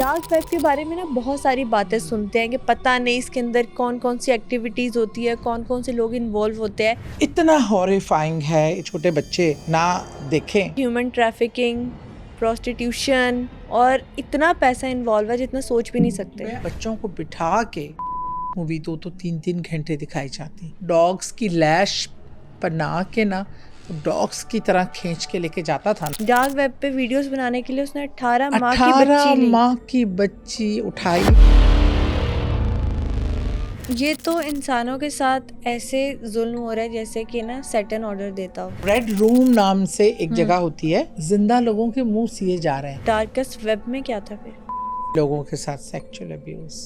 Dark web के बारे में ना बहुत सारी बातें सुनते हैं कि पता नहीं इसके अंदर कौन कौन सी एक्टिविटीज होती है, कौन कौन से लोग इन्वॉल्व होते हैं। इतना हॉरिफाइंग है, छोटे बच्चे ना देखें। ह्यूमन ट्रैफिकिंग, प्रोस्टिट्यूशन और इतना पैसा इन्वॉल्व है जितना सोच भी नहीं सकते। बच्चों को बिठा के मूवी 2-3 घंटे दिखाई जाती। डॉग्स की लैश बना के ना डॉग्स की तरह खींच के लेके जाता था। डार्क वेब पे वीडियोस बनाने के लिए उसने 18 माह की 18 बच्ची ली। माह की बच्ची उठाई। ये तो इंसानों के साथ ऐसे जुल्म हो रहा है जैसे कि ना सैटर्न ऑर्डर देता हो। रेड रूम नाम से एक जगह होती है, जिंदा लोगों के मुंह सिए जा रहे हैं। डार्केस्ट वेब में क्या था फिर? लोगों के साथ सेक्सुअल अब्यूज।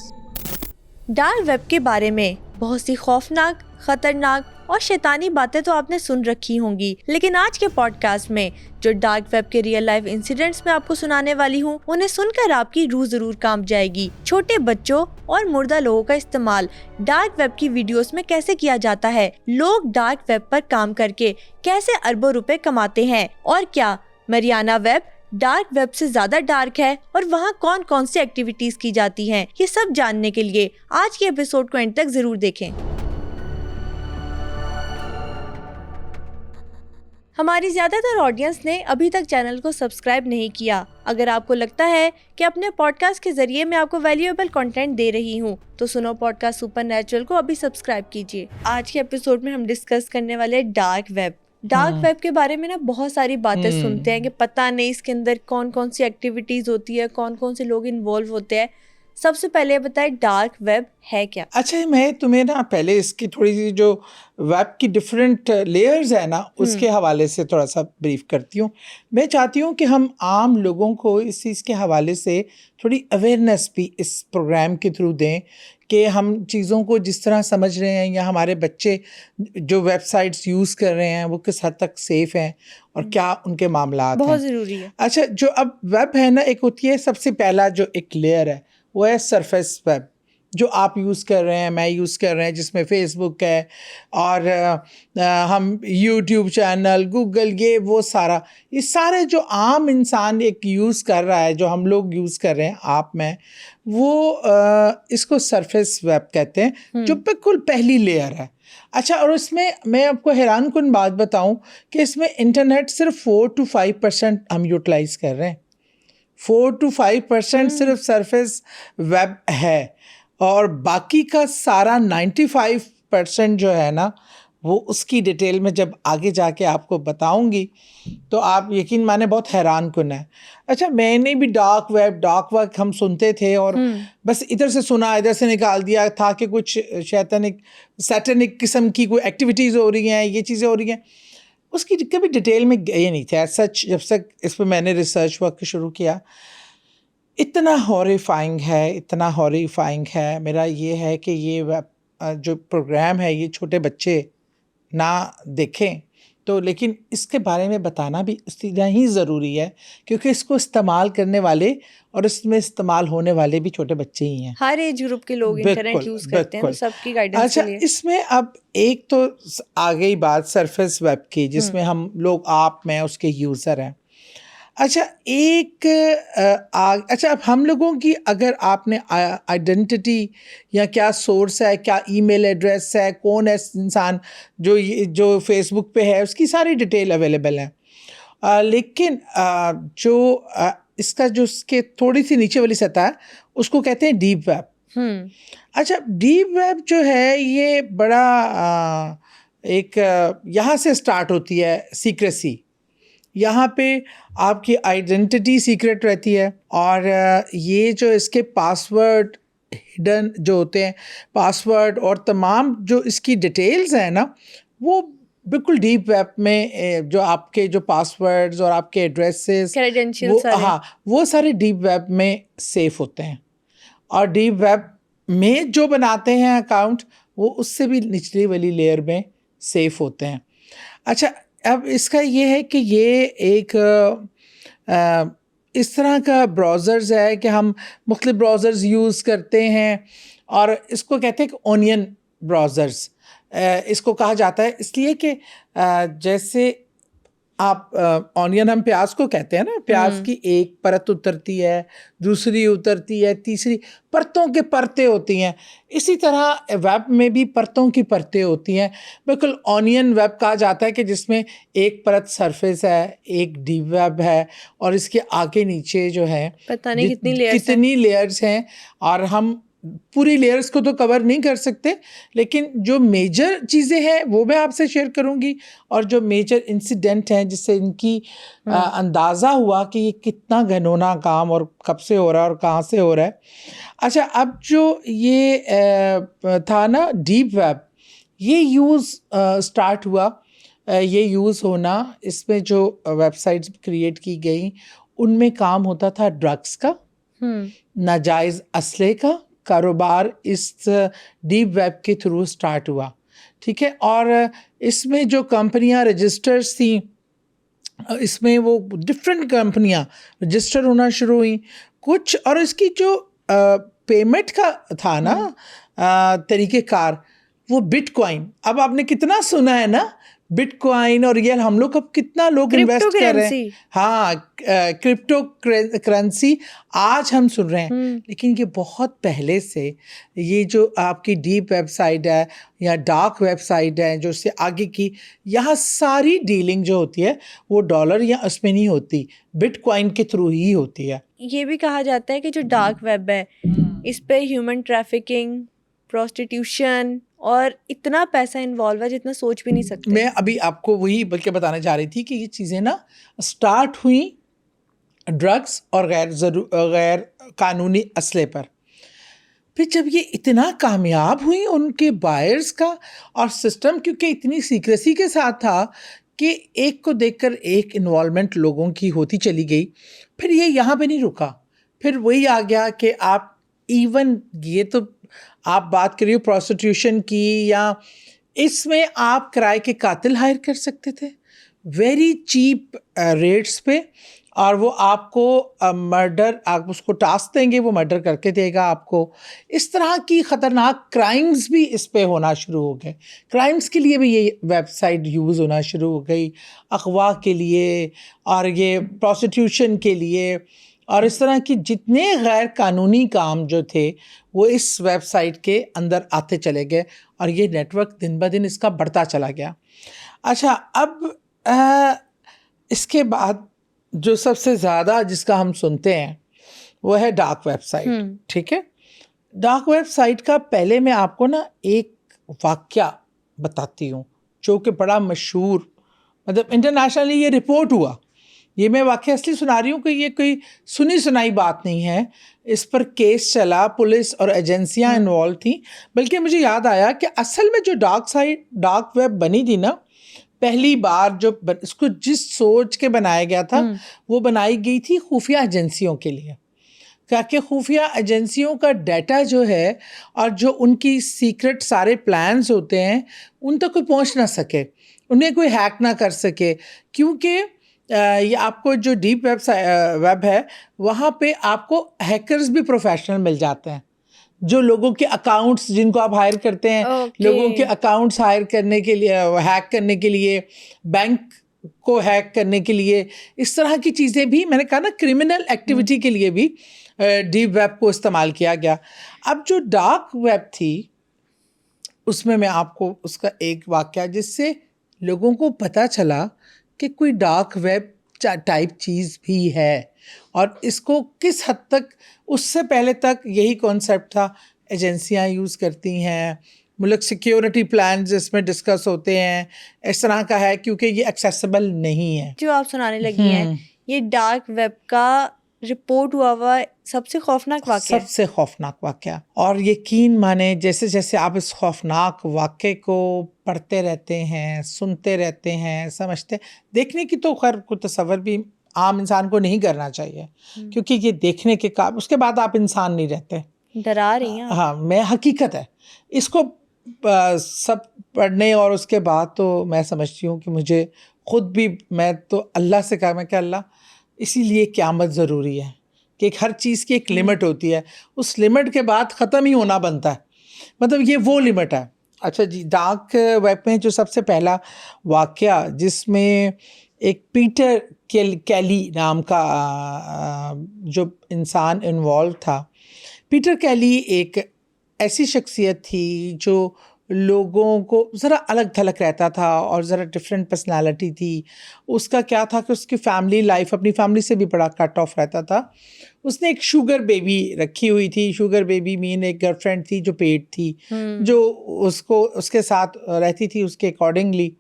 डार्क वेब के बारे में बहुत सी खौफनाक, खतरनाक और शैतानी बातें तो आपने सुन रखी होंगी, लेकिन आज के पॉडकास्ट में जो डार्क वेब के रियल लाइफ इंसिडेंट्स मैं आपको सुनाने वाली हूँ, उन्हें सुनकर आपकी रूह जरूर कांप जाएगी। छोटे बच्चों और मुर्दा लोगों का इस्तेमाल डार्क वेब की वीडियोस में कैसे किया जाता है, लोग डार्क वेब पर काम करके कैसे अरबों रुपए कमाते हैं, और क्या मरियाना वेब डार्क वेब से ज्यादा डार्क है और वहाँ कौन कौन सी एक्टिविटीज की जाती हैं, ये सब जानने के लिए आज के एपिसोड को एंड तक जरूर देखें। हमारी ज्यादातर ऑडियंस ने अभी तक चैनल को सब्सक्राइब नहीं किया। अगर आपको लगता है कि अपने पॉडकास्ट के जरिए मैं आपको वैल्यूएबल कंटेंट दे रही हूँ, तो सुनो पॉडकास्ट सुपरनैचुरल को अभी सब्सक्राइब कीजिए। आज के एपिसोड में हम डिस्कस करने वाले डार्क वेब। डार्क वेब के बारे में ना बहुत सारी बातें सुनते हैं कि पता नहीं इसके अंदर कौन कौन सी एक्टिविटीज होती है, कौन कौन से लोग इन्वॉल्व होते हैं। सबसे पहले बताए डार्क वेब है क्या? अच्छा, मैं तुम्हें ना पहले इसकी थोड़ी सी जो वेब की डिफरेंट लेयर्स है ना, उसके हवाले से थोड़ा सा ब्रीफ करती हूँ। मैं चाहती हूँ कि हम आम लोगों को इस चीज़ के हवाले से थोड़ी अवेयरनेस भी इस प्रोग्राम के थ्रू दें कि हम चीज़ों को जिस तरह समझ रहे हैं या हमारे बच्चे जो वेबसाइट्स यूज़ कर रहे हैं वो किस हद तक सेफ़ हैं और क्या उनके मामलात बहुत हैं। ज़रूरी है। अच्छा, जो अब वेब है ना, एक होती है सबसे पहला जो एक लेयर है वो है सरफेस वेब, जो आप यूज़ कर रहे हैं, मैं यूज़ कर रहे हैं, जिसमें फेसबुक है और हम यूट्यूब चैनल, गूगल, ये वो सारा, ये सारे जो आम इंसान एक यूज़ कर रहा है, जो हम लोग यूज़ कर रहे हैं, आप मैं, वो इसको सरफेस वेब कहते हैं, जो बिल्कुल पहली लेयर है। अच्छा, और इसमें मैं आपको हैरान कुन बात बताऊं कि इसमें इंटरनेट सिर्फ 4-5% हम यूटिलाइज़ कर रहे हैं। 4-5% सिर्फ सरफेस वेब है और बाकी का सारा 95% जो है ना, वो उसकी डिटेल में जब आगे जाके आपको बताऊंगी तो आप यकीन माने बहुत हैरान कुन है। अच्छा, मैंने भी डार्क वेब हम सुनते थे और बस इधर से सुना इधर से निकाल दिया था कि कुछ सैटेनिक किस्म की कोई एक्टिविटीज़ हो रही हैं, ये चीज़ें हो रही हैं, उसकी कभी डिटेल में गए नहीं थे। सच जब तक इस पर मैंने रिसर्च वर्क शुरू किया, इतना हॉरिफाइंग है। मेरा ये है कि ये जो प्रोग्राम है ये छोटे बच्चे ना देखें तो, लेकिन इसके बारे में बताना भी इतना ही ज़रूरी है क्योंकि इसको इस्तेमाल करने वाले और इसमें इस्तेमाल होने वाले भी छोटे बच्चे ही हैं। हर एज ग्रुप के लोग इंटरनेट यूज़ करते हैं, तो सबकी गाइडेंस अच्छा, के लिए। इसमें अब एक तो आ गई बात सरफेस वेब की, जिसमें हम लोग, आप मैं उसके यूज़र हैं। अच्छा, अच्छा, अब हम लोगों की अगर आपने आइडेंटिटी या क्या सोर्स है, क्या ईमेल एड्रेस है, कौन है इंसान जो फेसबुक पे है, उसकी सारी डिटेल अवेलेबल है। लेकिन इसका जो इसके थोड़ी सी नीचे वाली सतह है उसको कहते हैं डीप वेब। अच्छा, डीप वेब जो है ये बड़ा यहाँ से स्टार्ट होती है सीक्रेसी। यहाँ पे आपकी आइडेंटिटी सीक्रेट रहती है और ये जो इसके पासवर्ड हिडन जो होते हैं, पासवर्ड और तमाम जो इसकी डिटेल्स हैं ना, वो बिल्कुल डीप वेब में जो आपके जो पासवर्ड्स और आपके एड्रेसेस, वो सारे डीप वेब में सेफ होते हैं। और डीप वेब में जो बनाते हैं अकाउंट, वो उससे भी निचली वाली लेयर में सेफ होते हैं। अच्छा, अब इसका ये है कि ये एक इस तरह का ब्राउज़र्स है कि हम मुख्तलिफ ब्राउज़र्स यूज़ करते हैं और इसको कहते हैं कि ओनियन ब्राउज़र्स इसको कहा जाता है, इसलिए कि जैसे आप ऑनियन हम प्याज को कहते हैं ना, प्याज की एक परत उतरती है, दूसरी उतरती है, तीसरी, परतों के परतें होती हैं। इसी तरह वेब में भी परतों की परतें होती हैं। बिल्कुल ऑनियन वेब कहा जाता है कि जिसमें एक परत सरफेस है, एक डीप वेब है, और इसके आगे नीचे जो है पता नहीं कितनी लेयर्स हैं। और हम पूरी लेयर्स को तो कवर नहीं कर सकते, लेकिन जो मेजर चीज़ें हैं वो मैं आपसे शेयर करूंगी, और जो मेजर इंसिडेंट हैं जिससे इनकी अंदाज़ा हुआ कि ये कितना घनौना काम और कब से हो रहा है और कहाँ से हो रहा है। अच्छा, अब जो ये था ना डीप वेब, ये यूज़ स्टार्ट हुआ, ये यूज़ होना, इसमें जो वेबसाइट्स क्रिएट की गई उनमें काम होता था ड्रग्स का, नाजायज़ असले का कारोबार इस डीप वेब के थ्रू स्टार्ट हुआ, ठीक है। और इसमें जो कंपनियां रजिस्टर्स थी, इसमें वो डिफरेंट कंपनियां रजिस्टर होना शुरू हुई कुछ, और इसकी जो पेमेंट का था ना तरीक़ेकार, वो बिटकॉइन। अब आपने कितना सुना है ना बिटकॉइन, और ये हम लोग अब कितना लोग इन्वेस्ट कर रहे हैं, हाँ, क्रिप्टो करेंसी आज हम सुन रहे हैं। लेकिन ये बहुत पहले से, ये जो आपकी डीप वेबसाइट है या डार्क वेबसाइट है जो उससे आगे की, यहाँ सारी डीलिंग जो होती है वो डॉलर या उसमें नहीं होती, बिटकॉइन के थ्रू ही होती है। ये भी कहा जाता है कि जो डार्क वेब है इस पे ह्यूमन ट्रैफिकिंग, प्रोस्टिट्यूशन और इतना पैसा इन्वॉल्व है जितना सोच भी नहीं सकते। मैं अभी आपको वही बल्कि बताने जा रही थी कि ये चीज़ें ना स्टार्ट हुई ड्रग्स और गैर कानूनी असले पर। फिर जब ये इतना कामयाब हुई उनके बायर्स का, और सिस्टम क्योंकि इतनी सीक्रेसी के साथ था कि एक को देखकर एक इन्वॉल्वमेंट लोगों की होती चली गई। फिर ये यहाँ पे नहीं रुका, फिर वही आ गया कि आप इवन, ये तो आप बात करिए प्रोस्टिट्यूशन की, या इसमें आप किराए के कातिल हायर कर सकते थे वेरी चीप रेट्स पे, और वो आपको मर्डर, आप उसको टास्क देंगे, वो मर्डर करके देगा आपको। इस तरह की ख़तरनाक क्राइम्स भी इस पे होना शुरू हो गए। क्राइम्स के लिए भी ये वेबसाइट यूज़ होना शुरू हो गई, अगवा के लिए और ये प्रोस्टिट्यूशन के लिए, और इस तरह की जितने गैर कानूनी काम जो थे वो इस वेबसाइट के अंदर आते चले गए, और ये नेटवर्क दिन ब दिन इसका बढ़ता चला गया। अच्छा, अब इसके बाद जो सबसे ज़्यादा जिसका हम सुनते हैं वो है डार्क वेबसाइट, ठीक है। डार्क वेबसाइट का पहले मैं आपको ना एक वाक़या बताती हूँ जो कि बड़ा मशहूर, मतलब इंटरनेशनली ये रिपोर्ट हुआ। ये मैं वाक़या इसलिए सुना रही हूँ कि ये कोई सुनी सुनाई बात नहीं है, इस पर केस चला, पुलिस और एजेंसियाँ इन्वॉल्व थी। बल्कि मुझे याद आया कि असल में जो डार्क वेब बनी थी ना, पहली बार जो इसको जिस सोच के बनाया गया था वो बनाई गई थी खुफिया एजेंसियों के लिए, ताकि खुफिया एजेंसियों का डाटा जो है और जो उनकी सीक्रेट सारे प्लान्स होते हैं उन तक कोई पहुंच ना सके, उन्हें कोई हैक ना कर सके। क्योंकि ये आपको जो डीप वेब है वहाँ पे आपको हैकर्स भी प्रोफेशनल मिल जाते हैं, जो लोगों के अकाउंट्स जिनको आप हायर करते हैं, लोगों के अकाउंट्स हायर करने के लिए, हैक करने के लिए, बैंक को हैक करने के लिए, इस तरह की चीज़ें भी, मैंने कहा ना क्रिमिनल एक्टिविटी के लिए भी डीप वेब को इस्तेमाल किया गया। अब जो डार्क वेब थी उसमें मैं आपको उसका एक वाक़या जिससे लोगों को पता चला कि कोई डार्क वेब टाइप चीज़ भी है, और इसको किस हद तक, उससे पहले तक यही कॉन्सेप्ट था, एजेंसियां यूज़ करती हैं, मुल्क सिक्योरिटी प्लान जिसमें डिस्कस होते हैं, इस तरह का है, क्योंकि ये एक्सेसिबल नहीं है। जो आप सुनाने लगी हैं ये डार्क वेब का रिपोर्ट हुआ सबसे खौफनाक वाक़या, सबसे खौफनाक वाक़या। और यकीन माने जैसे जैसे आप इस खौफनाक वाक़े को पढ़ते रहते हैं, सुनते रहते हैं, समझते, देखने की तो खैर कोई तसव्वुर भी आम इंसान को नहीं करना चाहिए, क्योंकि ये देखने के काम, उसके बाद आप इंसान नहीं रहते। डरा रही हैं। हाँ, मैं हकीकत है इसको सब पढ़ने और उसके बाद तो मैं समझती हूँ कि मुझे खुद भी, मैं तो अल्लाह से कहा, मैं क्या अल्लाह, इसीलिए क़यामत ज़रूरी है कि हर चीज़ की एक लिमिट होती है, उस लिमिट के बाद ख़त्म ही होना बनता है, मतलब ये वो लिमिट है। अच्छा जी, डार्क वेब में जो सबसे पहला वाक़या जिसमें एक पीटर कैली नाम का जो इंसान इन्वॉल्व था। पीटर कैली एक ऐसी शख्सियत थी जो लोगों को ज़रा अलग थलग रहता था और ज़रा डिफरेंट पर्सनालिटी थी। उसका क्या था कि उसकी फैमिली लाइफ अपनी फैमिली से भी बड़ा कट ऑफ रहता था। उसने एक शुगर बेबी रखी हुई थी। शुगर बेबी मीन एक गर्लफ्रेंड थी जो पेड थी, जो उसको उसके साथ रहती थी उसके अकॉर्डिंगली,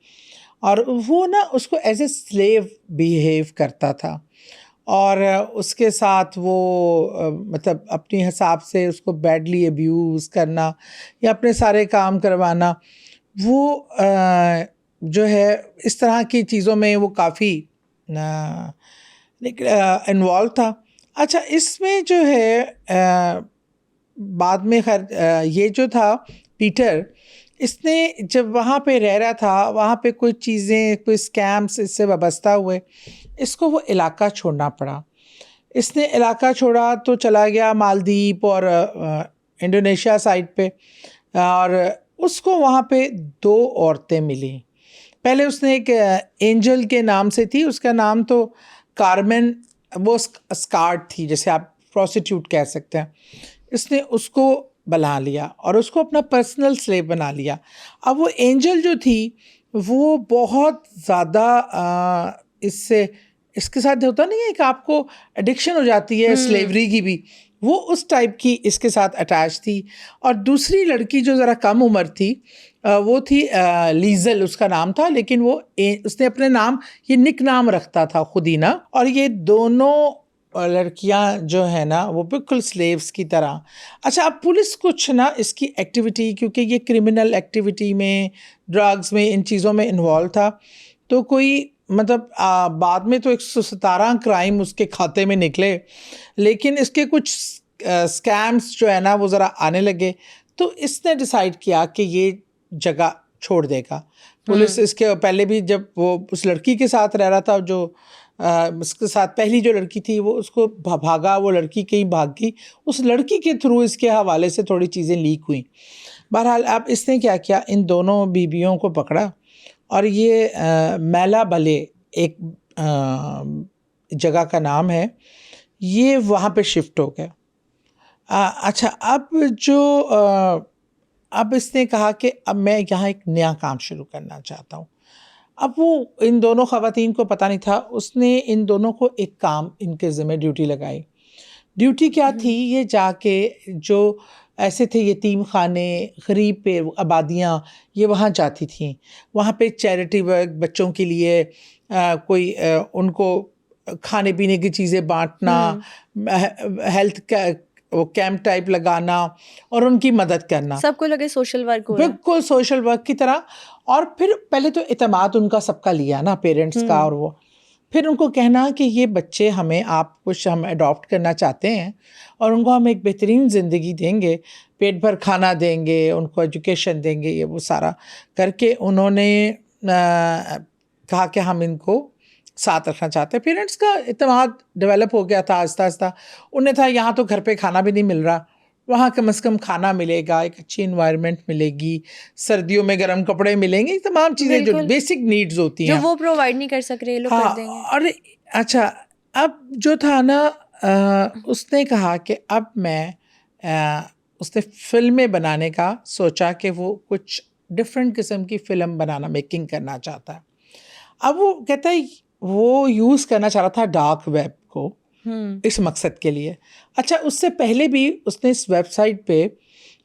और वो ना उसको एज ए स्लेव बिहेव करता था और उसके साथ वो मतलब अपने हिसाब से उसको बैडली अब्यूज़ करना या अपने सारे काम करवाना, वो जो है इस तरह की चीज़ों में वो काफ़ी इन्वॉल्व था। अच्छा, इसमें जो है बाद में खैर ये जो था पीटर, इसने जब वहाँ पे रह रहा था, वहाँ पे कुछ चीज़ें, कोई स्कैम्स इससे वाबस्ता हुए, इसको वो इलाका छोड़ना पड़ा। इसने इलाका छोड़ा तो चला गया मालदीव और इंडोनेशिया साइड पे, और उसको वहाँ पे 2 औरतें मिली। पहले उसने एक एंजल के नाम से थी, उसका नाम तो कार्मेन, वो स्कार्ड थी, जैसे आप प्रोस्टिट्यूट कह सकते हैं। इसने उसको बना लिया और उसको अपना पर्सनल स्लेव बना लिया। अब वो एंजल जो थी वो बहुत ज़्यादा इसके साथ होता नहीं है कि आपको एडिक्शन हो जाती है स्लेवरी की भी, वो उस टाइप की इसके साथ अटैच थी। और दूसरी लड़की जो ज़रा कम उम्र थी, वो थी लीजल उसका नाम था, लेकिन वो उसने अपने नाम ये निक नाम रखता था खुद ही ना। और ये दोनों लड़कियां जो है ना वो बिल्कुल स्लेव्स की तरह। अच्छा, अब पुलिस कुछ ना इसकी एक्टिविटी, क्योंकि ये क्रिमिनल एक्टिविटी में, ड्रग्स में, इन चीज़ों में इन्वॉल्व था, तो कोई मतलब बाद में तो 117 क्राइम उसके खाते में निकले, लेकिन इसके कुछ स्कैम्स जो है ना वो ज़रा आने लगे, तो इसने डिसाइड किया कि ये जगह छोड़ देगा। पुलिस इसके पहले भी जब वो उस लड़की के साथ रह रहा था, जो उसके साथ पहली जो लड़की थी, वो उसको भागा, वो लड़की कहीं भाग गई, उस लड़की के थ्रू इसके हवाले से थोड़ी चीज़ें लीक हुई। बहरहाल अब इसने क्या किया, इन दोनों बीबियों को पकड़ा और ये मैला बले एक जगह का नाम है, ये वहाँ पे शिफ्ट हो गया। अच्छा, अब इसने कहा कि अब मैं यहाँ एक नया काम शुरू करना चाहता हूँ। अब वो इन दोनों ख़वातीन को पता नहीं था, उसने इन दोनों को एक काम इनके ज़िम्मे ड्यूटी लगाई। ड्यूटी क्या थी, ये जाके जो ऐसे थे यतीम खाने, गरीब पे आबादियाँ, ये वहाँ जाती थीं। वहाँ पे चैरिटी वर्क बच्चों के लिए, कोई उनको खाने पीने की चीज़ें बांटना, हेल्थ का वो कैंप टाइप लगाना और उनकी मदद करना। सबको लगे सोशल वर्क हो रहा है। बिल्कुल सोशल वर्क की तरह। और फिर पहले तो इत्मीनान उनका सबका लिया ना, पेरेंट्स का, और वो फिर उनको कहना कि ये बच्चे हमें, आप कुछ हम अडॉप्ट करना चाहते हैं और उनको हम एक बेहतरीन ज़िंदगी देंगे, पेट भर खाना देंगे, उनको एजुकेशन देंगे, ये वो सारा करके उन्होंने कहा कि हम इनको साथ रखना चाहते हैं। पेरेंट्स का इत्मीनान डेवलप हो गया था आहिस्ता आहिस्ता। उन्हें था यहाँ तो घर पे खाना भी नहीं मिल रहा, वहाँ कम से कम खाना मिलेगा, एक अच्छी इन्वायरमेंट मिलेगी, सर्दियों में गर्म कपड़े मिलेंगे, तमाम चीज़ें जो बेसिक नीड्स होती हैं जो वो प्रोवाइड नहीं कर सक रहे, लोग कर देंगे। और अच्छा, अब जो था ना, उसने कहा कि अब मैं उसने फिल्में बनाने का सोचा कि वो कुछ डिफरेंट किस्म की फ़िल्म बनाना, मेकिंग करना चाहता है। अब वो कहता है वो यूज़ करना चाह रहा था डार्क वेब को इस मकसद के लिए। अच्छा, उससे पहले भी उसने इस वेबसाइट पे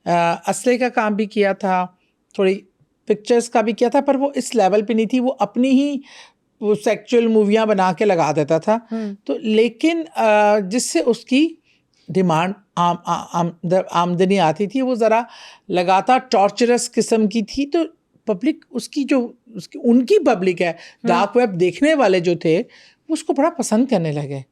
असले का काम भी किया था, थोड़ी पिक्चर्स का भी किया था, पर वो इस लेवल पे नहीं थी। वो अपनी ही वो सेक्सुअल मूवियाँ बना के लगा देता था। तो लेकिन जिससे उसकी डिमांड आमदनी आती थी, वो ज़रा लगातार टॉर्चरस किस्म की थी। तो पब्लिक उसकी उनकी पब्लिक है, डार्क वेब देखने वाले जो थे, वो उसको बड़ा पसंद करने लगे।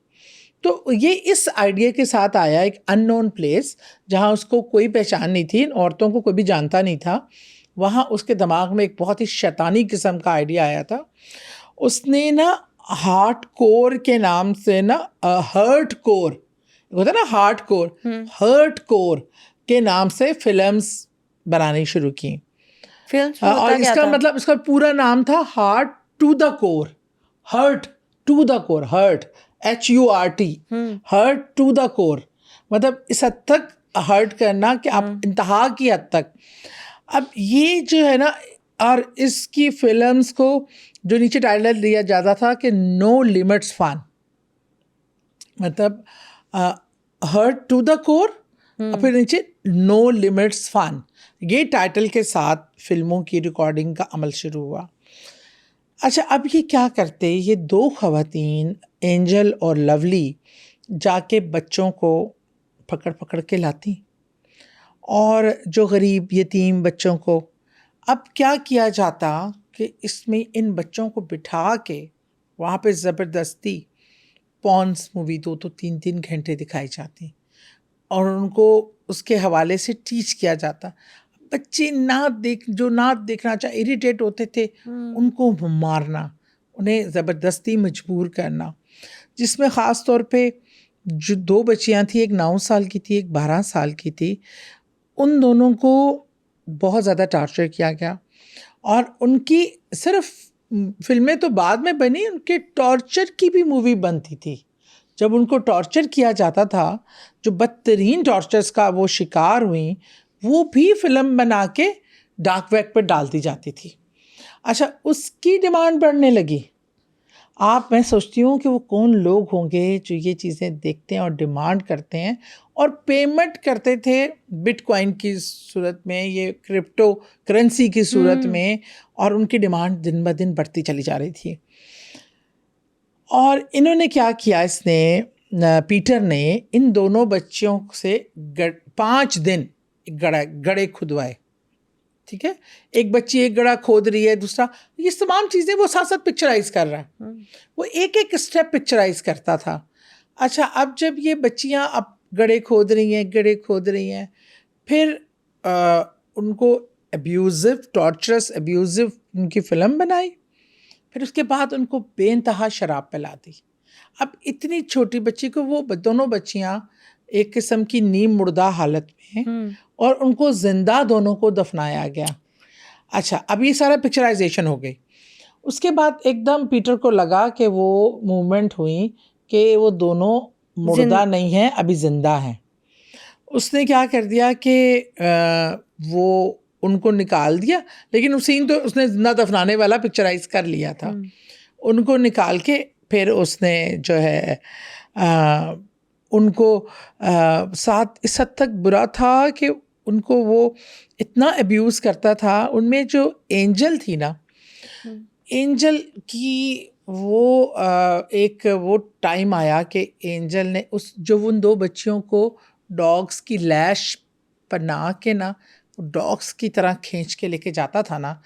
तो ये इस आइडिया के साथ आया, एक अननोन प्लेस जहाँ उसको कोई पहचान नहीं थी, औरतों को कोई भी जानता नहीं था, वहाँ उसके दिमाग में एक बहुत ही शैतानी किस्म का आइडिया आया था। उसने ना हार्ट कोर के नाम से ना, हर्ट कोर होता ना, हार्ट कोर, हर्ट कोर के नाम से फिल्म्स बनानी शुरू की। फिल्म्स और इसका मतलब, इसका पूरा नाम था heart to the core, hurt to the core, hurt HURT, hurt to the core, मतलब इस हद तक हर्ट करना कि आप इंतहा की हद तक। अब ये जो है ना, और इसकी फिल्म्स को जो नीचे टाइटल दिया जाता था कि नो लिमिट्स फन, मतलब हर्ट टू द कोर और फिर नीचे नो लिमिट्स फन, ये टाइटल के साथ फिल्मों की रिकॉर्डिंग का अमल शुरू हुआ। अच्छा, अब ये क्या करते, ये दो खवातीन एंजल और लवली जाके बच्चों को पकड़ पकड़ के लाती, और जो गरीब यतीम बच्चों को, अब क्या किया जाता कि इसमें इन बच्चों को बिठा के वहाँ पे ज़बरदस्ती पॉन्स मूवी 2-3 घंटे दिखाई जाती और उनको उसके हवाले से टीच किया जाता। बच्चे जो ना देखना चाहे, इरिटेट होते थे, उनको मारना, उन्हें ज़बरदस्ती मजबूर करना, जिसमें ख़ास तौर पे जो 2 बच्चियाँ थी, एक 9 साल की थी, एक 12 साल की थी, उन दोनों को बहुत ज़्यादा टॉर्चर किया गया। और उनकी सिर्फ फिल्में तो बाद में बनी, उनके टॉर्चर की भी मूवी बनती थी। जब उनको टॉर्चर किया जाता था, जो बदतरीन टॉर्चर्स का वो शिकार हुई, वो भी फिल्म बना के डार्क वेब पर डाल दी जाती थी। अच्छा, उसकी डिमांड बढ़ने लगी। मैं सोचती हूँ कि वो कौन लोग होंगे जो ये चीज़ें देखते हैं और डिमांड करते हैं और पेमेंट करते थे बिटकॉइन की सूरत में, ये क्रिप्टो करेंसी की सूरत में, और उनकी डिमांड दिन ब दिन बढ़ती चली जा रही थी। और इन्होंने क्या किया, पीटर ने इन दोनों बच्चियों से 5 दिन गड्ढे खुदवाए। ठीक है, एक बच्ची एक गड्ढा खोद रही है, दूसरा, ये तमाम चीज़ें वो साथ साथ पिक्चराइज कर रहा है, वो एक एक स्टेप पिक्चराइज करता था। अच्छा, अब जब ये बच्चियां अब गड्ढे खोद रही हैं, फिर उनको टॉर्चरस अब्यूजिव उनकी फिल्म बनाई, फिर उसके बाद उनको बेइंतहा शराब पिला दी। अब इतनी छोटी बच्ची को, वो दोनों बच्चियां एक किस्म की नीम मुर्दा हालत में, और उनको जिंदा दोनों को दफनाया गया। अच्छा, अब ये सारा पिक्चराइजेशन हो गई। उसके बाद एकदम पीटर को लगा कि वो मूवमेंट हुई कि वो दोनों मुर्दा नहीं हैं, अभी जिंदा हैं। उसने क्या कर दिया कि वो उनको निकाल दिया, लेकिन उस सीन तो उसने जिंदा दफनाने वाला पिक्चराइज कर लिया था। उनको निकाल के फिर उसने जो है उनको साथ इस हद तक बुरा था कि उनको वो इतना अब्यूज़ करता था। उनमें जो एंजल थी ना, एंजल की वो एक वो टाइम आया कि एंजल ने उन 2 बच्चियों को डॉग्स की लैश बना के ना, डॉग्स की तरह खींच के लेके जाता था ना,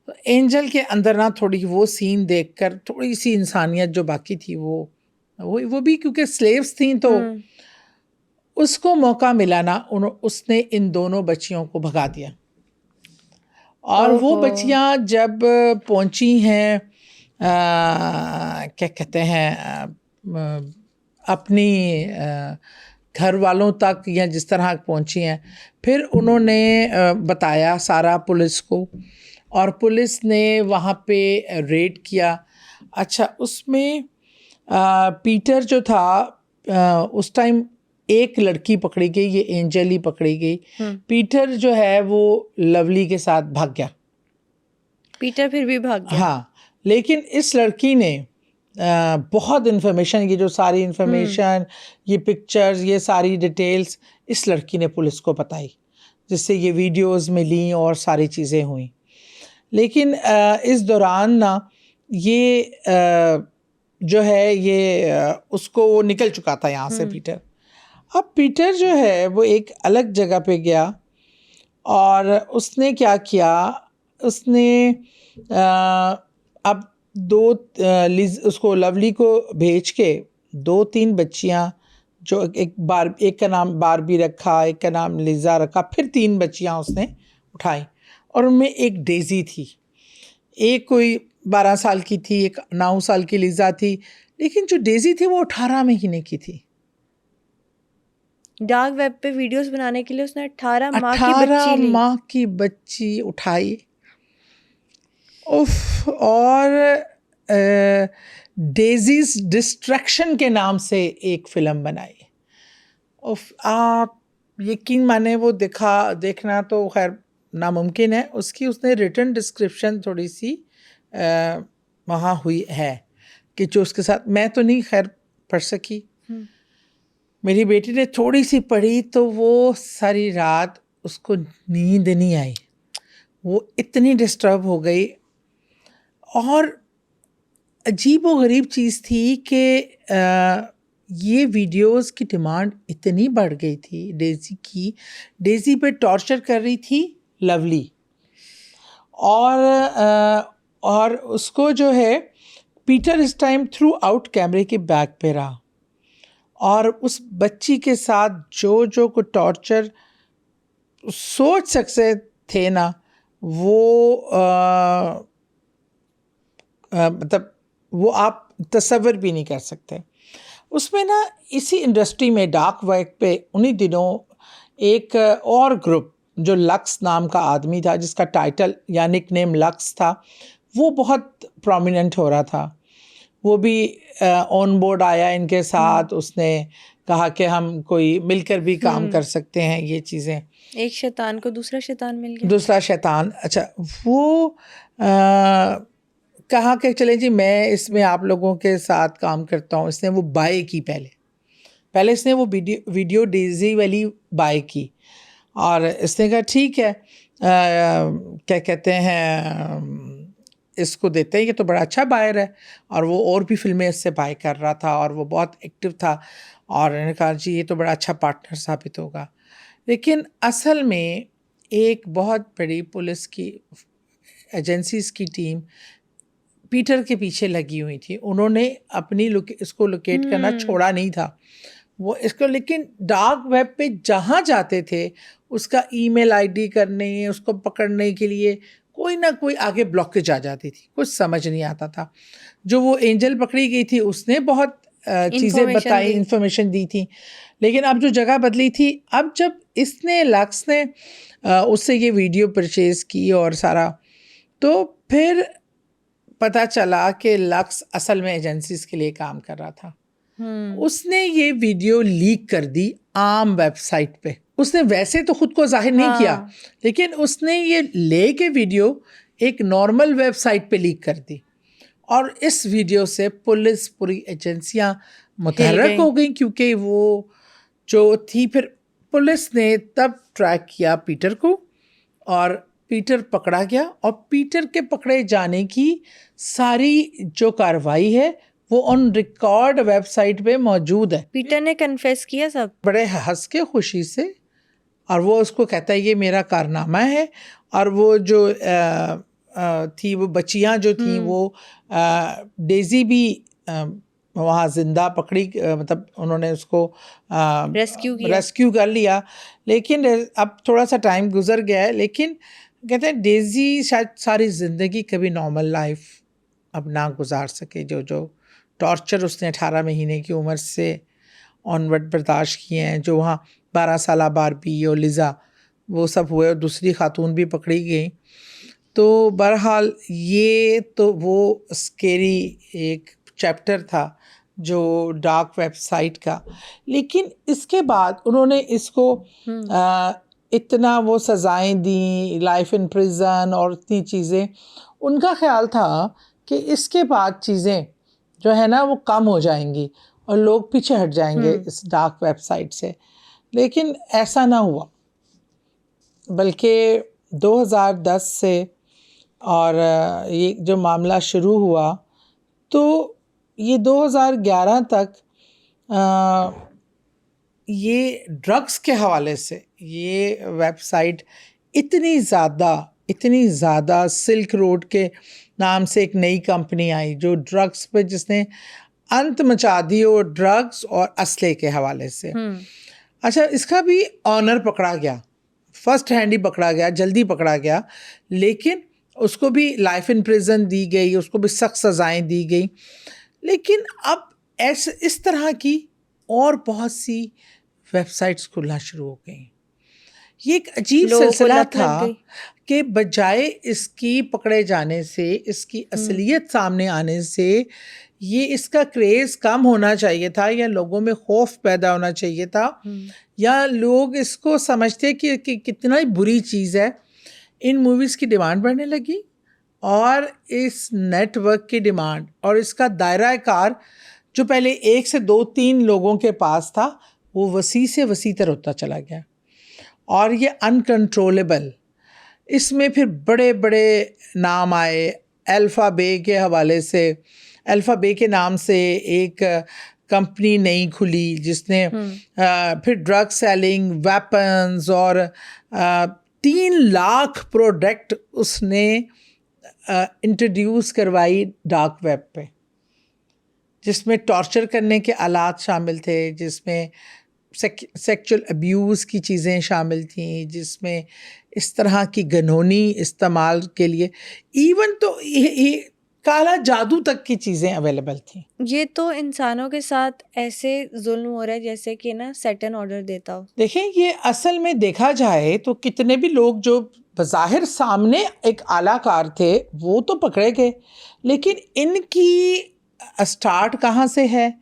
तो एंजल के अंदर ना थोड़ी वो सीन देखकर थोड़ी सी इंसानियत जो बाकी थी वो भी, क्योंकि स्लेव्स थी तो उसको मौका मिला ना, उसने इन दोनों बच्चियों को भगा दिया। और वो बच्चियां जब पहुंची हैं क्या कहते हैं अपनी घर वालों तक, या जिस तरह पहुंची हैं, फिर उन्होंने बताया सारा पुलिस को, और पुलिस ने वहाँ पे रेड किया। अच्छा, उसमें पीटर जो था, उस टाइम एक लड़की पकड़ी गई, ये एंजल ही पकड़ी गई। पीटर जो है वो लवली के साथ भाग गया। पीटर फिर भी भाग गया। हाँ, लेकिन इस लड़की ने बहुत इन्फॉर्मेशन, ये जो सारी इन्फॉर्मेशन, ये पिक्चर्स, ये सारी डिटेल्स इस लड़की ने पुलिस को बताई, जिससे ये वीडियोस मिली और सारी चीज़ें हुई। लेकिन इस दौरान ना ये जो है ये उसको वो निकल चुका था यहाँ से पीटर। अब पीटर जो है वो एक अलग जगह पे गया, और उसने क्या किया, उसने अब उसको लवली को भेज के 2-3 बच्चियाँ, जो एक का नाम बारबी रखा, एक का नाम लिज़ा रखा, फिर 3 बच्चियाँ उसने उठाई, और उनमें एक डेज़ी थी, एक कोई 12 साल की थी, एक 9 साल की लिज़ा थी, लेकिन जो डेज़ी थी वो 18 महीने की थी। डार्क वेब पे वीडियोस बनाने के लिए उसने 18 माह की बच्ची उठाई। उफ। और डेजीज डिस्ट्रैक्शन के नाम से एक फिल्म बनाई। आप यकीन माने वो देखना तो खैर नामुमकिन है। उसने रिटन डिस्क्रिप्शन थोड़ी सी वहाँ हुई है कि जो उसके साथ, मैं तो नहीं खैर पढ़ सकी, मेरी बेटी ने थोड़ी सी पढ़ी तो वो सारी रात उसको नींद नहीं आई, वो इतनी डिस्टर्ब हो गई। और अजीब व गरीब चीज़ थी कि ये वीडियोस की डिमांड इतनी बढ़ गई थी डेज़ी की। डेज़ी पे टॉर्चर कर रही थी लवली, और उसको जो है पीटर इस टाइम थ्रू आउट कैमरे के बैक पे रहा, और उस बच्ची के साथ जो को टॉर्चर सोच सकते थे ना, वो मतलब वो आप तसव्वुर भी नहीं कर सकते। उसमें ना इसी इंडस्ट्री में डार्क वेब पे उन्हीं दिनों एक और ग्रुप जो लक्स नाम का आदमी था, जिसका टाइटल या निकनेम लक्स था, वो बहुत प्रोमिनेंट हो रहा था। वो भी ऑन बोर्ड आया इनके साथ। उसने कहा कि हम कोई मिलकर भी काम कर सकते हैं, ये चीज़ें। एक शैतान को दूसरा शैतान मिल गया। दूसरा शैतान, अच्छा। वो कहा कि चले जी मैं इसमें आप लोगों के साथ काम करता हूँ। इसने वो बाय की, पहले इसने वो वीडियो डेज़ी वाली बाय की, और इसने कहा ठीक है, क्या कहते हैं, इसको देते हैं, ये तो बड़ा अच्छा बायर है। और वो और भी फिल्में इससे बाय कर रहा था और वो बहुत एक्टिव था, और इन्होंने कहा जी ये तो बड़ा अच्छा पार्टनर साबित होगा। लेकिन असल में एक बहुत बड़ी पुलिस की एजेंसीज की टीम पीटर के पीछे लगी हुई थी। उन्होंने अपनी इसको लोकेट करना छोड़ा नहीं था वो इसको। लेकिन डार्क वेब पे जहाँ जाते थे उसका ईमेल आईडी करने, उसको पकड़ने के लिए कोई ना कोई आगे ब्लॉकेज आ जाती थी, कुछ समझ नहीं आता था। जो वो एंजल पकड़ी गई थी उसने बहुत चीज़ें बताई, इन्फॉर्मेशन दी थी, लेकिन अब जो जगह बदली थी, अब जब लक्स ने उससे ये वीडियो परचेज़ की और सारा, तो फिर पता चला कि लक्स असल में एजेंसीज के लिए काम कर रहा था। उसने ये वीडियो लीक कर दी आम वेबसाइट पे। उसने वैसे तो खुद को जाहिर नहीं किया, लेकिन उसने ये ले के वीडियो एक नॉर्मल वेबसाइट पे लीक कर दी, और इस वीडियो से पुलिस, पूरी एजेंसियां मुतहर्रक हो गई, क्योंकि वो जो थी। फिर पुलिस ने तब ट्रैक किया पीटर को, और पीटर पकड़ा गया, और पीटर के पकड़े जाने की सारी जो कार्रवाई है वो ऑन रिकॉर्ड वेबसाइट पे मौजूद है। पीटर ने कन्फेस किया सब, बड़े हंस के खुशी से, और वो उसको कहता है ये मेरा कारनामा है। और वो जो थी वो बच्चियां जो थी वो डेज़ी भी वहाँ जिंदा पकड़ी, मतलब उन्होंने उसको रेस्क्यू कर लिया। लेकिन अब थोड़ा सा टाइम गुजर गया है, लेकिन कहते हैं डेज़ी शायद सारी ज़िंदगी कभी नॉर्मल लाइफ अब ना गुजार सके। जो टॉर्चर उसने 18 महीने की उम्र से ऑनवर्ड बर्दाश्त किए हैं, जो वहाँ 12 साल बारबी और लिज़ा वो सब हुए, और दूसरी खातून भी पकड़ी गई। तो बहरहाल ये तो वो स्केरी एक चैप्टर था जो डार्क वेबसाइट का। लेकिन इसके बाद उन्होंने इसको इतना वो सज़ाएं दी, लाइफ इन प्रिजन और इतनी चीज़ें। उनका ख्याल था कि इसके बाद चीज़ें जो है ना वो कम हो जाएंगी और लोग पीछे हट जाएंगे इस डार्क वेबसाइट से। लेकिन ऐसा ना हुआ, बल्कि 2010 से और ये जो मामला शुरू हुआ, तो ये 2011 तक ये ड्रग्स के हवाले से ये वेबसाइट इतनी ज़्यादा सिल्क रोड के नाम से एक नई कंपनी आई जो ड्रग्स पे, जिसने अंत मचा दी वो ड्रग्स और असले के हवाले से। अच्छा, इसका भी ऑनर पकड़ा गया, फर्स्ट हैंड ही पकड़ा गया, जल्दी पकड़ा गया, लेकिन उसको भी लाइफ इन प्रिजन दी गई, उसको भी सख्त सज़ाएं दी गई। लेकिन अब इस तरह की और बहुत सी वेबसाइट्स खुलना शुरू हो गई। ये एक अजीब लोगों को सिलसिला लत लग था गई। कि बजाय इसकी पकड़े जाने से, इसकी असलियत सामने आने से, ये इसका क्रेज़ कम होना चाहिए था, या लोगों में खौफ पैदा होना चाहिए था, या लोग इसको समझते कि कितना ही बुरी चीज़ है। इन मूवीज़ की डिमांड बढ़ने लगी और इस नेटवर्क की डिमांड और इसका दायरा कार जो पहले 1 से 2-3 लोगों के पास था, वो वसी से वसीतर होता चला गया और ये अनकंट्रोलेबल। इसमें फिर बड़े बड़े नाम आए। अल्फ़ा बे के हवाले से, अल्फ़ा बे के नाम से एक कंपनी नई खुली जिसने फिर ड्रग सेलिंग, वेपन्स और 3 लाख प्रोडक्ट उसने इंट्रोड्यूस करवाई डार्क वेब पे, जिसमें टॉर्चर करने के आलात शामिल थे, जिसमें सेक्सुअल अब्यूज़ की चीज़ें शामिल थीं, जिसमें इस तरह की घिनौनी इस्तेमाल के लिए इवन तो ये काला जादू तक की चीज़ें अवेलेबल थी। ये तो इंसानों के साथ ऐसे जुल्म हो रहा है जैसे कि ना सैटर्न ऑर्डर देता हो। देखें, ये असल में देखा जाए तो कितने भी लोग जो बज़ाहिर सामने एक आलाकार थे वो तो पकड़े गए, लेकिन इनकी स्टार्ट कहाँ से है,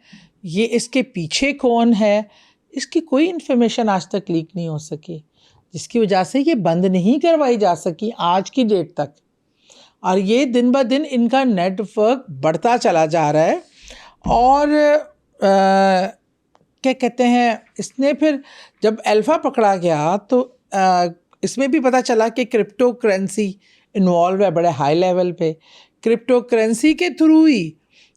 ये इसके पीछे कौन है, इसकी कोई इन्फॉर्मेशन आज तक लीक नहीं हो सकी, जिसकी वजह से ये बंद नहीं करवाई जा सकी आज की डेट तक। और ये दिन ब दिन इनका नेटवर्क बढ़ता चला जा रहा है। और क्या कहते हैं, इसने फिर जब अल्फ़ा पकड़ा गया तो इसमें भी पता चला कि क्रिप्टो करेंसी इन्वॉल्व है बड़े हाई लेवल पे। क्रिप्टो करेंसी के थ्रू ही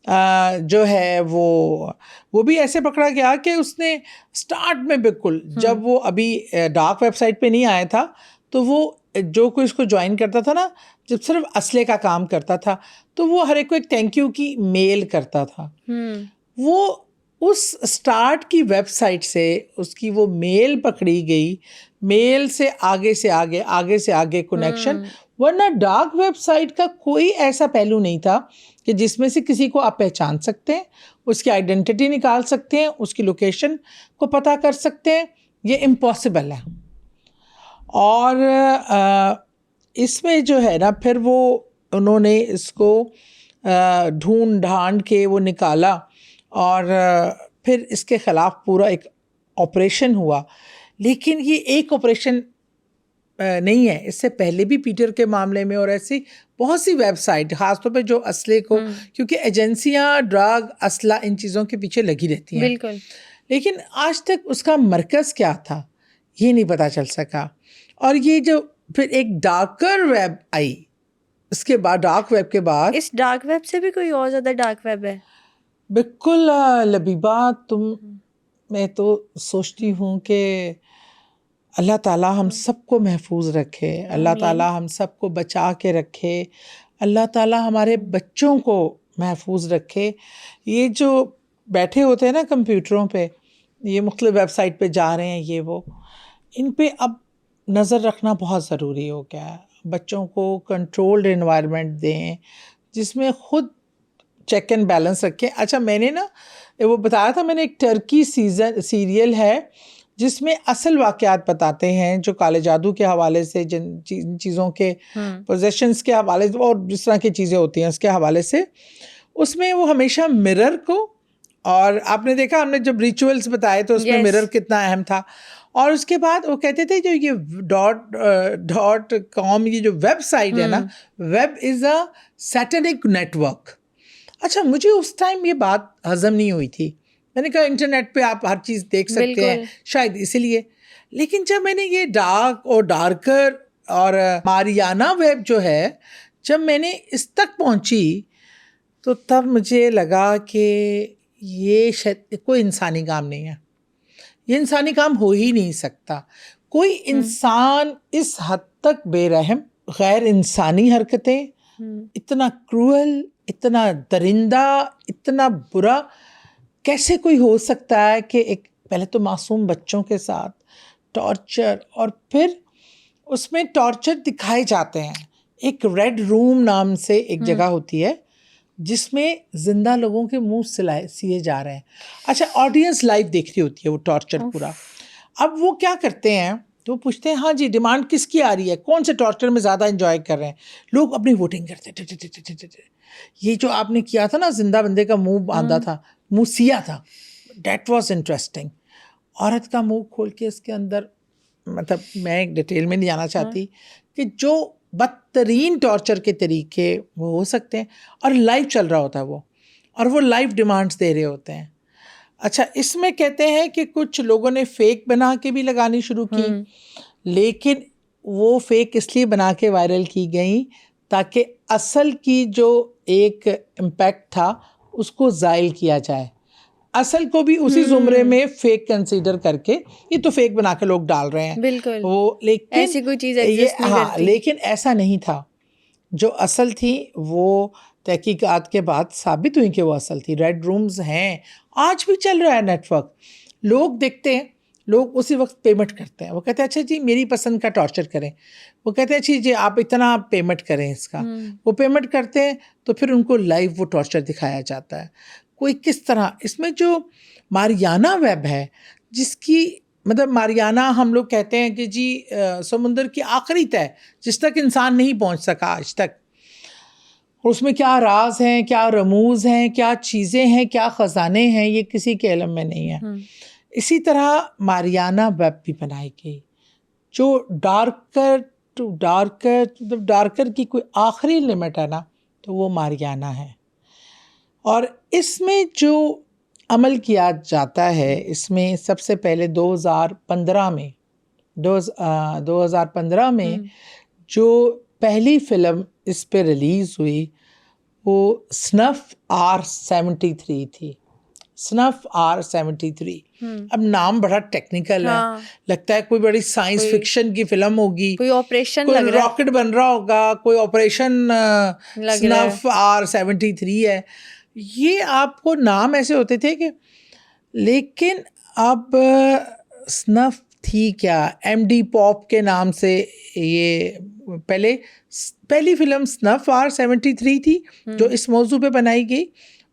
जो है वो भी ऐसे पकड़ा गया कि उसने स्टार्ट में बिल्कुल जब वो अभी डार्क वेबसाइट पे नहीं आया था तो वो जो कोई इसको ज्वाइन करता था ना, जब सिर्फ असले का काम करता था तो वो हर एक को एक थैंक यू की मेल करता था। वो उस स्टार्ट की वेबसाइट से उसकी वो मेल पकड़ी गई, मेल से आगे कनेक्शन। वरना डार्क वेबसाइट का कोई ऐसा पहलू नहीं था कि जिसमें से किसी को आप पहचान सकते हैं, उसकी आइडेंटिटी निकाल सकते हैं, उसकी लोकेशन को पता कर सकते हैं। ये इम्पॉसिबल है। और इसमें जो है ना, फिर वो उन्होंने इसको ढूंढ ढांड के वो निकाला और फिर इसके ख़िलाफ़ पूरा एक ऑपरेशन हुआ। लेकिन ये एक ऑपरेशन नहीं है, इससे पहले भी पीटर के मामले में और ऐसी बहुत सी वेबसाइट, ख़ासतौर पे जो असले को, क्योंकि एजेंसियां ड्रग, असला, इन चीज़ों के पीछे लगी रहती हैं। बिल्कुल। लेकिन आज तक उसका मरकज़ क्या था ये नहीं पता चल सका। और ये जो फिर एक डार्कर वेब आई, इसके बाद डार्क वेब के बाद, इस डार्क वेब से भी कोई और ज़्यादा डार्क वेब है? बिल्कुल लबीबा, मैं तो सोचती हूँ कि अल्लाह ताला हम सबको महफूज रखे, अल्लाह ताला हम सबको बचा के रखे, अल्लाह ताला हमारे बच्चों को महफूज रखे। ये जो बैठे होते हैं ना कंप्यूटरों पे, ये मुख्तलिफ वेबसाइट पे जा रहे हैं, ये वो, इन पे अब नज़र रखना बहुत ज़रूरी हो गया है। बच्चों को कंट्रोल्ड एनवायरनमेंट दें जिसमें ख़ुद चेक एंड बैलेंस रखें। अच्छा, मैंने ना वो बताया था, मैंने एक टर्की सीरियल है जिसमें असल वाक़यात बताते हैं, जो काले जादू के हवाले से, जिन चीज़ों के पोजेशंस के हवाले से और जिस तरह की चीज़ें होती हैं उसके हवाले से, उसमें वो हमेशा मिरर को, और आपने देखा हमने जब रिचुअल्स बताए तो उसमें मिरर कितना अहम था। और उसके बाद वो कहते थे जो ये .com ये जो वेबसाइट है ना, web is a satanic network. अच्छा, मुझे उस टाइम ये बात हज़म नहीं हुई थी। मैंने कहा इंटरनेट पे आप हर चीज़ देख सकते हैं, शायद इसीलिए। लेकिन जब मैंने ये डार्क और डार्कर और मारियाना वेब जो है, जब मैंने इस तक पहुंची तो तब मुझे लगा कि ये शायद कोई इंसानी काम नहीं है, ये इंसानी काम हो ही नहीं सकता। कोई इंसान इस हद तक बेरहम, गैर इंसानी हरकतें, इतना क्रूअल, इतना दरिंदा, इतना बुरा कैसे कोई हो सकता है कि एक पहले तो मासूम बच्चों के साथ टॉर्चर, और फिर उसमें टॉर्चर दिखाए जाते हैं। एक रेड रूम नाम से एक जगह होती है जिसमें जिंदा लोगों के मुंह सिए जा रहे हैं। अच्छा, ऑडियंस लाइव देख रही होती है वो टॉर्चर पूरा। अब वो क्या करते हैं तो पूछते हैं हाँ जी डिमांड किसकी आ रही है, कौन से टॉर्चर में ज़्यादा एंजॉय कर रहे हैं लोग, अपनी वोटिंग करते हैं। ये जो आपने किया था ना, जिंदा बंदे का मुंह बांधा था, मुंह सिया था, डेट वॉज इंटरेस्टिंग। औरत का मुंह खोल के इसके अंदर, मतलब मैं एक डिटेल में नहीं जाना चाहती कि जो बदतरीन टॉर्चर के तरीके वो हो सकते हैं, और लाइव चल रहा होता है वो, और वो लाइव डिमांड्स दे रहे होते हैं। अच्छा, इसमें कहते हैं कि कुछ लोगों ने फेक बना के भी लगानी शुरू की, लेकिन वो फेक इसलिए बना के वायरल की गई ताकि असल की जो एक इम्पैक्ट था उसको ज़ाइल किया जाए। असल को भी उसी जुमरे में फेक कंसीडर करके ये तो फेक बना के लोग डाल रहे हैं, बिल्कुल वो, लेकिन ऐसी कोई चीज़ एग्जिस्ट नहीं करती। लेकिन ऐसा नहीं था। जो असल थी वो तहकीकात के बाद साबित हुई कि वो असल थी। रेड रूम्स हैं, आज भी चल रहा है नेटवर्क, लोग देखते हैं, लोग उसी वक्त पेमेंट करते हैं। वो कहते हैं अच्छा जी मेरी पसंद का टॉर्चर करें, वो कहते हैं अच्छा जी आप इतना पेमेंट करें इसका, वो पेमेंट करते हैं, तो फिर उनको लाइव वो टॉर्चर दिखाया जाता है। कोई किस तरह, इसमें जो मारियाना वेब है, जिसकी मतलब मारियाना हम लोग कहते हैं कि जी समुंदर की आखिरी तह जिस तक इंसान नहीं पहुंच सका आज तक, उसमें क्या राज हैं, क्या रमूज हैं, क्या चीज़ें हैं, क्या ख़जाने हैं, ये किसी के इल्म में नहीं है। इसी तरह मारियाना वेब भी बनाई गई, जो डार्कर टू डार्कर, मतलब डार्कर की कोई आखिरी लिमिट है ना, तो वो मारियाना है। और इसमें जो अमल किया जाता है, इसमें सबसे पहले 2015 में जो पहली फिल्म इस पे रिलीज़ हुई वो स्नफ R73 थी। Snuff R73। अब नाम बड़ा टेक्निकल है, लगता है कोई बड़ी साइंस फिक्शन की फिल्म होगी, कोई ऑपरेशन कोई लग रहा है, रॉकेट बन रहा होगा, कोई ऑपरेशन स्नफ R73 है। ये आपको नाम ऐसे होते थे कि, लेकिन अब स्नफ थी क्या, MD पॉप के नाम से ये पहली फिल्म स्नफ R73 थी जो इस मौजू पे बनाई गई।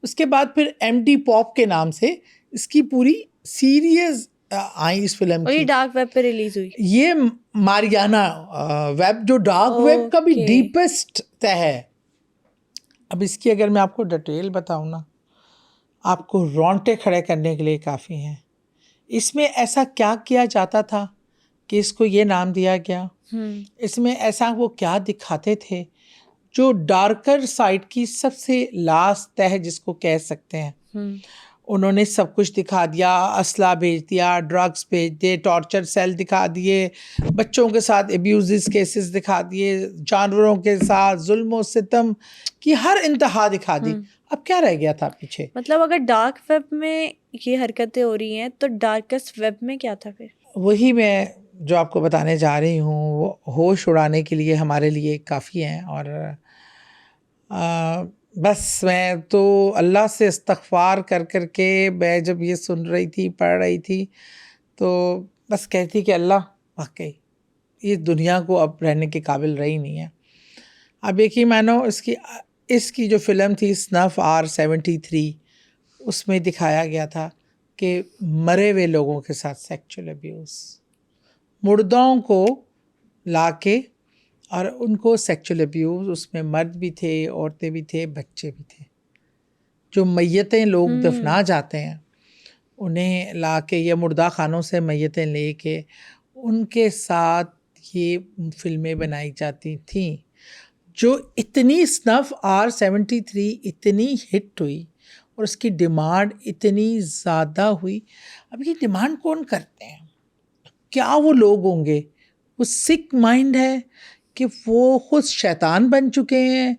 उसके बाद फिर MD पॉप के नाम से इसकी पूरी सीरीज आई इस फिल्म की। और ये डार्क वेब पे रिलीज हुई। ये मारियाना वेब जो डार्क वेब का भी डीपेस्ट तह है। अब इसकी अगर मैं आपको डिटेल बताऊं ना, आपको रोंगटे खड़े करने के लिए काफ़ी हैं। इसमें ऐसा क्या किया जाता था कि इसको ये नाम दिया गया, इसमें ऐसा वो क्या दिखाते थे, जो डार्कर साइड की सबसे लास्ट तह जिसको कह सकते हैं, उन्होंने सब कुछ दिखा दिया। असला भेज दिया, ड्रग्स भेज दिए, टॉर्चर सेल दिखा दिए, बच्चों के साथ एब्यूज़ केसेस दिखा दिए, जानवरों के साथ जुल्म सितम की हर इंतहा दिखा दी। अब क्या रह गया था पीछे? मतलब अगर डार्क वेब में ये हरकतें हो रही हैं तो डार्केस्ट वेब में क्या था फिर? वही मैं जो आपको बताने जा रही हूँ, वो होश उड़ाने के लिए हमारे लिए काफ़ी हैं। और बस मैं तो अल्लाह से इस्तग़फ़ार कर कर के मैं जब ये सुन रही थी, पढ़ रही थी, तो बस कहती कि अल्लाह वाकई ये दुनिया को अब रहने के काबिल रही नहीं है। अब यकीन मानो इसकी जो फ़िल्म थी स्नफ R73, उसमें दिखाया गया था कि मरे हुए लोगों के साथ सेक्सुअल अब्यूज़, मुर्दों को लाके और उनको सेक्सुअल अब्यूज़, उसमें मर्द भी थे, औरतें भी थे, बच्चे भी थे। जो मैयतें लोग दफना जाते हैं उन्हें लाके या मुर्दा खानों से मैयतें लेके उनके साथ ये फिल्में बनाई जाती थीं, जो इतनी स्नफ R73 इतनी हिट हुई और उसकी डिमांड इतनी ज़्यादा हुई। अब ये डिमांड कौन करते हैं? क्या वो लोग होंगे? वो सिक माइंड है कि वो खुद शैतान बन चुके हैं,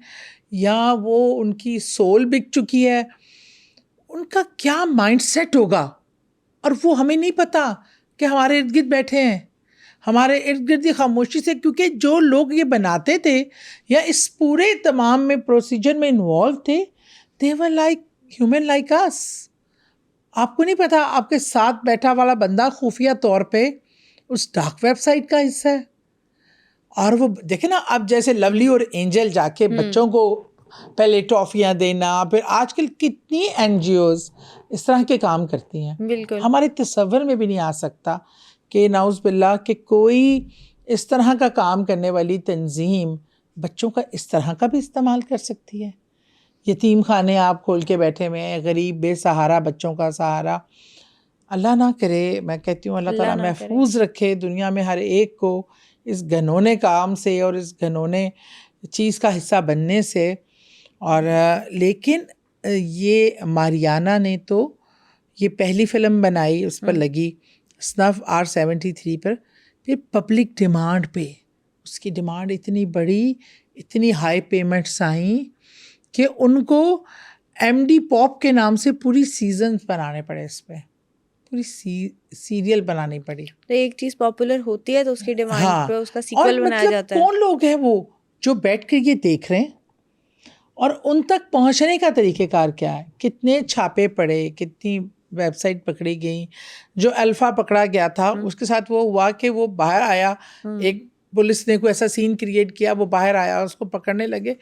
या वो उनकी सोल बिक चुकी है? उनका क्या माइंड सेट होगा? और वो हमें नहीं पता कि हमारे इर्द गिर्द बैठे हैं, हमारे इर्द गिर्द ही खामोशी से, क्योंकि जो लोग ये बनाते थे या इस पूरे तमाम में प्रोसीजर में इन्वॉल्व थे, they were like human like us. आपको नहीं पता आपके साथ बैठा वाला बंदा खुफिया तौर पे उस डार्क वेबसाइट का हिस्सा है। और वो देखे ना, अब जैसे लवली और एंजल जाके बच्चों को पहले टॉफियाँ देना, फिर आजकल कितनी NGOs इस तरह के काम करती हैं, बिल्कुल हमारे तस्वर में भी नहीं आ सकता कि नाउज़ बिल्ला कि कोई इस तरह का काम करने वाली तंजीम बच्चों का इस तरह का भी इस्तेमाल कर सकती है। यतीम खाने आप खोल के बैठे हुए हैं, गरीब बेसहारा बच्चों का सहारा। अल्लाह ना करे, मैं कहती हूँ अल्लाह ताला महफूज रखे दुनिया में हर एक को इस घनौने काम से और इस घनौने चीज़ का हिस्सा बनने से। और लेकिन ये मारियाना ने तो ये पहली फ़िल्म बनाई, उस पर लगी स्नफ R73 पर, फिर पब्लिक डिमांड पे उसकी डिमांड इतनी बड़ी, इतनी हाई पेमेंट्स आई कि उनको MD पॉप के नाम से पूरी सीजन्स बनाने पड़े, इस पर पूरी सीरियल बनानी पड़ी। तो एक चीज पॉपुलर होती है तो उसकी डिमांड पे उसका सीक्वल बनाया मतलब जाता है। कौन लोग हैं वो जो बैठ कर ये देख रहे हैं और उन तक पहुंचने का तरीक़ेकार क्या है? कितने छापे पड़े, कितनी वेबसाइट पकड़ी गई। जो अल्फ़ा पकड़ा गया था उसके साथ वो हुआ कि वो बाहर आया, एक पुलिस ने कोई ऐसा सीन क्रिएट किया, वो बाहर आया, उसको पकड़ने लगे,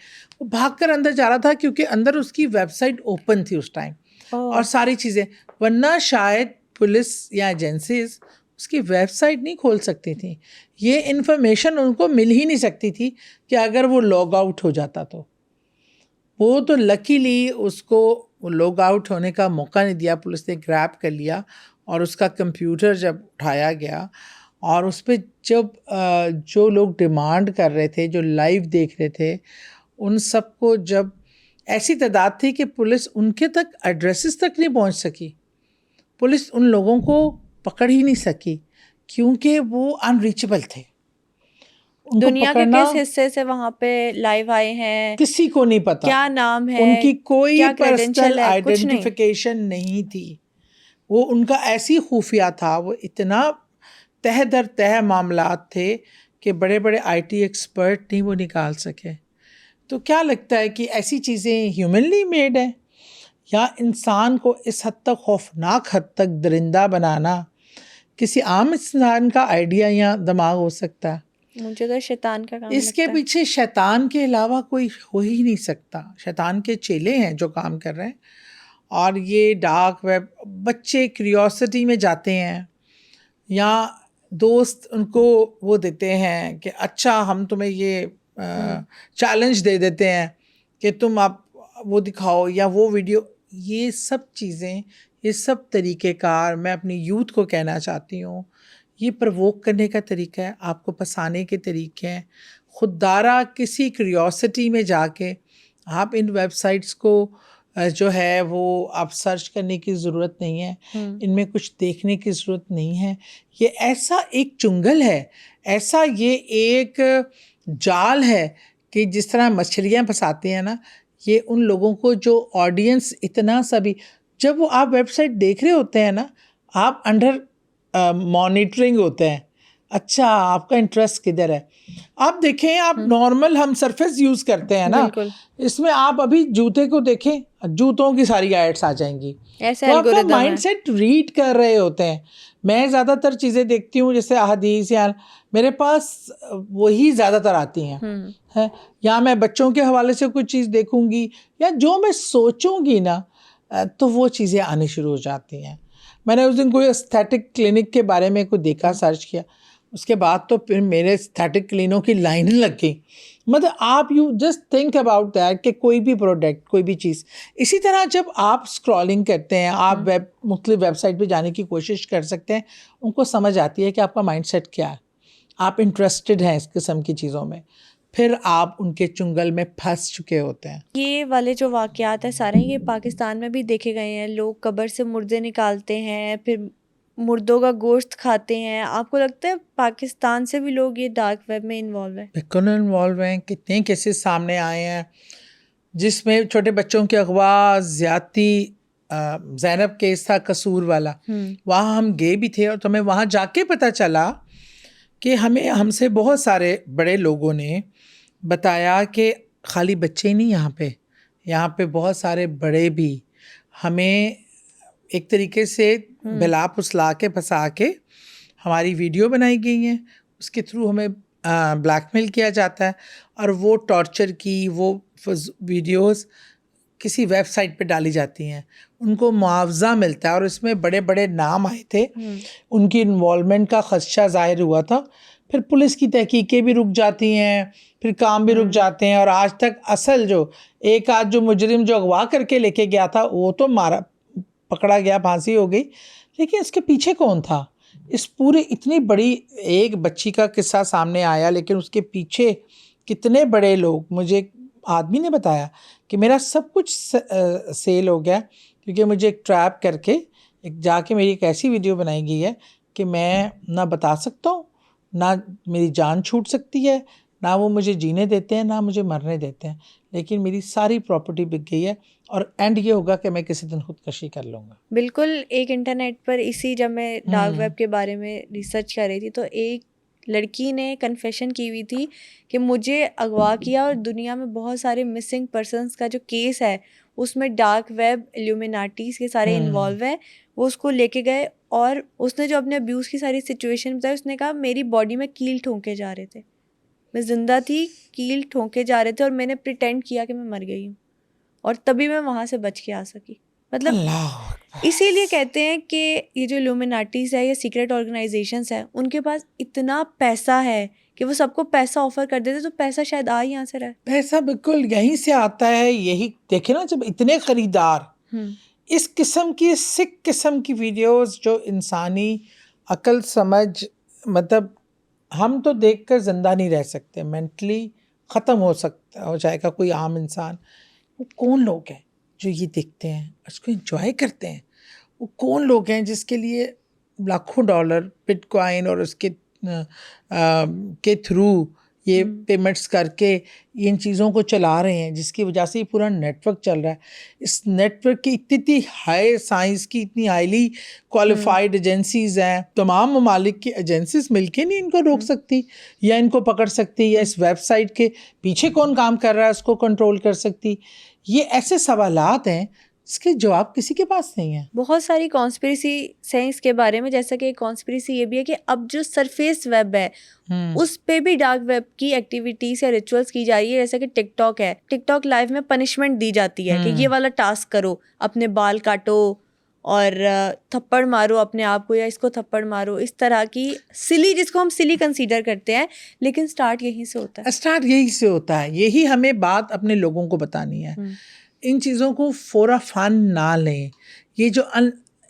वो भागकर अंदर जा रहा था क्योंकि अंदर उसकी वेबसाइट ओपन थी उस टाइम और सारी चीज़ें, वरना शायद पुलिस या एजेंसीज उसकी वेबसाइट नहीं खोल सकती थी। ये इन्फॉर्मेशन उनको मिल ही नहीं सकती थी कि अगर वो लॉग आउट हो जाता तो। वो तो लकीली उसको लॉग आउट होने का मौका नहीं दिया, पुलिस ने ग्रैब कर लिया और उसका कंप्यूटर जब उठाया गया और उस पर जब जो लोग डिमांड कर रहे थे, जो लाइव देख रहे थे, उन सबको जब ऐसी तादाद थी कि पुलिस उनके तक एड्रेसेस तक नहीं पहुंच सकी, पुलिस उन लोगों को पकड़ ही नहीं सकी क्योंकि वो अनरीचेबल थे। दुनिया के किस हिस्से से वहाँ पे लाइव आए हैं किसी को नहीं पता, क्या नाम है, उनकी कोई पर्सनल है, आइडेंटिफिकेशन नहीं थी। वो उनका ऐसी खुफिया था, वो इतना तह दर तह मामलात थे कि बड़े बड़े IT एक्सपर्ट नहीं वो निकाल सके। तो क्या लगता है कि ऐसी चीज़ें ह्यूमनली मेड है या इंसान को इस हद तक खौफनाक हद तक दरिंदा बनाना किसी आम इंसान का आइडिया या दिमाग हो सकता है? मुझे तो शैतान का काम इसके लगता है। पीछे शैतान के अलावा कोई हो ही नहीं सकता। शैतान के चेले हैं जो काम कर रहे हैं। और ये डार्क वेब, बच्चे क्यूरियोसिटी में जाते हैं या दोस्त उनको वो देते हैं कि अच्छा हम तुम्हें ये चैलेंज दे देते हैं कि तुम आप वो दिखाओ या वो वीडियो। ये सब चीज़ें, ये सब तरीक़ेकार मैं अपनी यूथ को कहना चाहती हूँ, ये प्रवोक करने का तरीका है, आपको फंसाने के तरीके हैं। खुददारा किसी क्यूरियोसिटी में जाके आप इन वेबसाइट्स को जो है वो आप सर्च करने की ज़रूरत नहीं है, इनमें कुछ देखने की ज़रूरत नहीं है। ये ऐसा एक चुंगल है, ऐसा ये एक जाल है कि जिस तरह मछलियाँ फंसाते हैं ना, ये उन लोगों को जो ऑडियंस इतना सभी, जब वो आप वेबसाइट देख रहे होते हैं ना, आप अंडर मॉनिटरिंग होते हैं। अच्छा आपका इंटरेस्ट किधर है? आप देखें, आप नॉर्मल हम सरफेस यूज़ करते हैं ना, इसमें आप अभी जूते को देखें, जूतों की सारी एड्स आ जाएंगी। ऐसा तो आपका माइंडसेट रीड कर रहे होते हैं। मैं ज़्यादातर चीज़ें देखती हूँ जैसे अहदीस, या मेरे पास वही ज़्यादातर आती हैं या मैं बच्चों के हवाले से कुछ चीज़ देखूँगी या जो मैं सोचूंगी ना, तो वो चीज़ें आनी शुरू हो जाती हैं। मैंने उस दिन कोई एस्थेटिक क्लिनिक के बारे में कोई देखा, सर्च किया, उसके बाद तो फिर मेरे एस्थेटिक क्लिनिकों की लाइन लग गई। मतलब आप you just think about that कि कोई भी प्रोडक्ट, कोई भी चीज़, इसी तरह जब आप स्क्रॉलिंग करते हैं, आप मुख्तलिफ वेबसाइट पे जाने की कोशिश कर सकते हैं, उनको समझ आती है कि आपका माइंडसेट क्या है, आप इंटरेस्टेड हैं इस किस्म की चीज़ों में, फिर आप उनके चुंगल में फंस चुके होते हैं। ये वाले जो वाक़यात है सारे, ये पाकिस्तान में भी देखे गए हैं। लोग कब्र से मुर्दे निकालते हैं, फिर मुर्दों का गोश्त खाते हैं। आपको लगता है पाकिस्तान से भी लोग ये डार्क वेब में इन्वॉल्व हैं? बिल्कुल इन्वॉल्व हैं। कितने केसेस सामने आए हैं जिसमें छोटे बच्चों के अगवा, ज़्यादती, ज़ैनब केस था कसूर वाला, वहाँ हम गए भी थे और तो हमें वहाँ जाके पता चला कि हमसे बहुत सारे बड़े लोगों ने बताया कि खाली बच्चे ही नहीं, यहाँ पे बहुत सारे बड़े भी हमें एक तरीके से बिला फुसला के फंसा के हमारी वीडियो बनाई गई हैं, उसके थ्रू हमें ब्लैकमेल किया जाता है और वो टॉर्चर की वो वीडियोस किसी वेबसाइट पे डाली जाती हैं, उनको मुआवजा मिलता है, और इसमें बड़े बड़े नाम आए थे, उनकी इन्वॉल्वमेंट का खदशा ज़ाहिर हुआ था। फिर पुलिस की तहकीकें भी रुक जाती हैं, फिर काम भी रुक जाते हैं, और आज तक असल जो एक आध जो मुजरिम जो अगवा करके लेके गया था वो तो मारा पकड़ा गया, फांसी हो गई, लेकिन इसके पीछे कौन था? इस पूरे इतनी बड़ी एक बच्ची का किस्सा सामने आया, लेकिन उसके पीछे कितने बड़े लोग, मुझे एक आदमी ने बताया कि मेरा सब कुछ सेल हो गया, क्योंकि मुझे एक ट्रैप करके एक जाके मेरी एक ऐसी वीडियो बनाई गई है कि मैं ना बता सकता हूँ, ना मेरी जान छूट सकती है, ना वो मुझे जीने देते हैं, ना मुझे मरने देते हैं, लेकिन मेरी सारी प्रॉपर्टी बिक गई है, और एंड ये होगा कि मैं किसी दिन खुदकशी कर लूँगा। बिल्कुल। एक इंटरनेट पर इसी जब मैं डार्क वेब के बारे में रिसर्च कर रही थी तो एक लड़की ने कन्फेशन की हुई थी कि मुझे अगवा किया, और दुनिया में बहुत सारे मिसिंग पर्सन्स का जो केस है उसमें डार्क वेब इल्यूमिनाटीज के सारे इन्वॉल्व हैं। वो उसको लेके गए और उसने जो अपने अब्यूज़ की सारी सिचुएशन बताई, उसने कहा मेरी बॉडी में कील ठोंके जा रहे थे, मैं जिंदा थी, कील ठोंके जा रहे थे, और मैंने प्रिटेंड किया कि मैं मर गई हूँ, और तभी मैं वहाँ से बच के आ सकी। मतलब इसीलिए कहते हैं कि ये जो इल्यूमिनाटीज है या सीक्रेट ऑर्गेनाइजेशंस है, उनके पास इतना पैसा है कि वो सबको पैसा ऑफर कर देते, तो पैसा शायद आ ही यहाँ से रहा है। पैसा बिल्कुल यहीं से आता है। यही देखे ना, जब इतने खरीदार इस किस्म की सिक किस्म की वीडियोस जो इंसानी अकल समझ, मतलब हम तो देखकर जिंदा नहीं रह सकते, मेंटली ख़त्म हो जाएगा कोई आम इंसान। वो कौन लोग हैं जो ये देखते हैं, उसको एंजॉय करते हैं? वो कौन लोग हैं जिसके लिए लाखों डॉलर बिटकॉइन और उसके के थ्रू ये पेमेंट्स करके इन चीज़ों को चला रहे हैं, जिसकी वजह से ये पूरा नेटवर्क चल रहा है। इस नेटवर्क की इतनी हाई साइंस की, इतनी हाईली क्वालिफाइड एजेंसीज़ हैं, तमाम ममालिक की एजेंसीज मिलके नहीं इनको रोक सकती या इनको पकड़ सकती, या इस वेबसाइट के पीछे कौन काम कर रहा है उसको कंट्रोल कर सकती। ये ऐसे सवालात हैं इसके जवाब किसी के पास नहीं है। बहुत सारी कॉन्स्पिरेसी है इसके बारे में, जैसा कि एक कॉन्स्पिरेसी ये भी है कि अब जो सरफेस वेब है उस पे भी डार्क वेब की एक्टिविटीज या रिचुअल्स की जा रही है। जैसा कि टिकटॉक है, टिकटॉक लाइव में पनिशमेंट दी जाती है कि ये वाला टास्क करो, अपने बाल काटो और थप्पड़ मारो अपने आप को, या इसको थप्पड़ मारो, इस तरह की सिली, जिसको हम सिली कंसीडर करते हैं, लेकिन स्टार्ट यहीं से होता है। स्टार्ट यहीं से होता है। यही हमें बात अपने लोगों को बतानी है। इन चीज़ों को फॉर फन ना लें। ये जो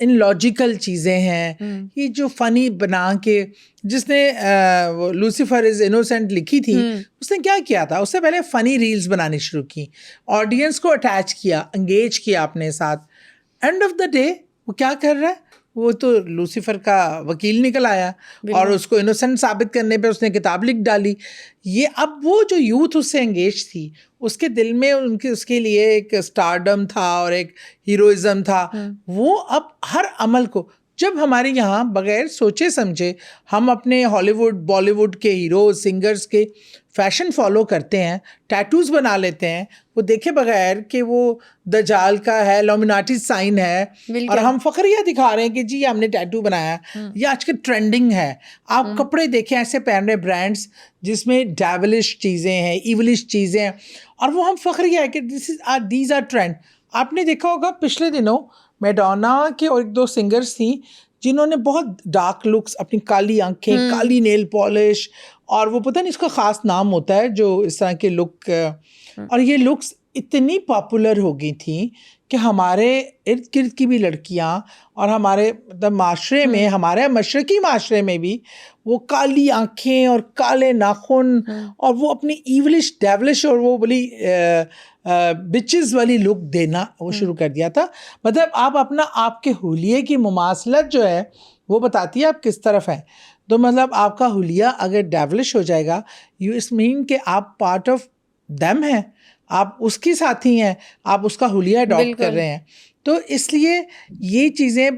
इनलॉजिकल चीज़ें हैं, ये जो फ़नी बना के, जिसने लूसीफर इज़ इनोसेंट लिखी थी, उसने क्या किया था? उससे पहले फ़नी रील्स बनानी शुरू की, ऑडियंस को अटैच किया, एंगेज किया अपने साथ। एंड ऑफ द डे वो क्या कर रहा है? वो तो लूसीफर का वकील निकल आया और उसको इनोसेंट साबित करने पे उसने किताब लिख डाली। ये अब वो जो यूथ उससे एंगेज थी, उसके दिल में उसके लिए एक स्टारडम था और एक हीरोइज्म था। वो अब हर अमल को, जब हमारे यहाँ बगैर सोचे समझे हम अपने हॉलीवुड बॉलीवुड के हीरोज सिंगर्स के फैशन फॉलो करते हैं, टैटूज़ बना लेते हैं, वो देखे बगैर कि वो दजाल का है, इल्यूमिनाटी साइन है, और हम फखरिया दिखा रहे हैं कि जी हमने टैटू बनाया। ये आज के ट्रेंडिंग है। आप कपड़े देखें ऐसे पहन रहे ब्रांड्स जिसमें डेविलिश चीज़ें हैं, इवलिश चीज़ें हैं, और वो हम फखरिया है कि दीज आर ट्रेंड। आपने देखा होगा पिछले दिनों मैडोना के और एक दो सिंगर्स थी जिन्होंने बहुत डार्क लुक्स, अपनी काली आंखें, काली नेल पॉलिश, और वो पता नहीं इसका ख़ास नाम होता है जो इस तरह के लुक, और ये लुक्स इतनी पॉपुलर हो गई थी कि हमारे इर्द गिर्द की भी लड़कियां और हमारे मतलब माशरे में, हमारे मशरकी माशरे में भी वो काली आंखें और काले नाखून और वो अपनी ईवलिश डेवलिश और वो बड़ी बिचेस वाली लुक देना वो शुरू कर दिया था। मतलब आप अपना आपके हुलिये की मुमासलत जो है वो बताती है आप किस तरफ हैं। तो मतलब आपका हुलिया अगर डेवलिश हो जाएगा, यू इस मीन कि आप पार्ट ऑफ देम हैं, आप उसकी साथी हैं, आप उसका हुलिया अडॉप्ट कर रहे हैं। तो इसलिए ये चीज़ें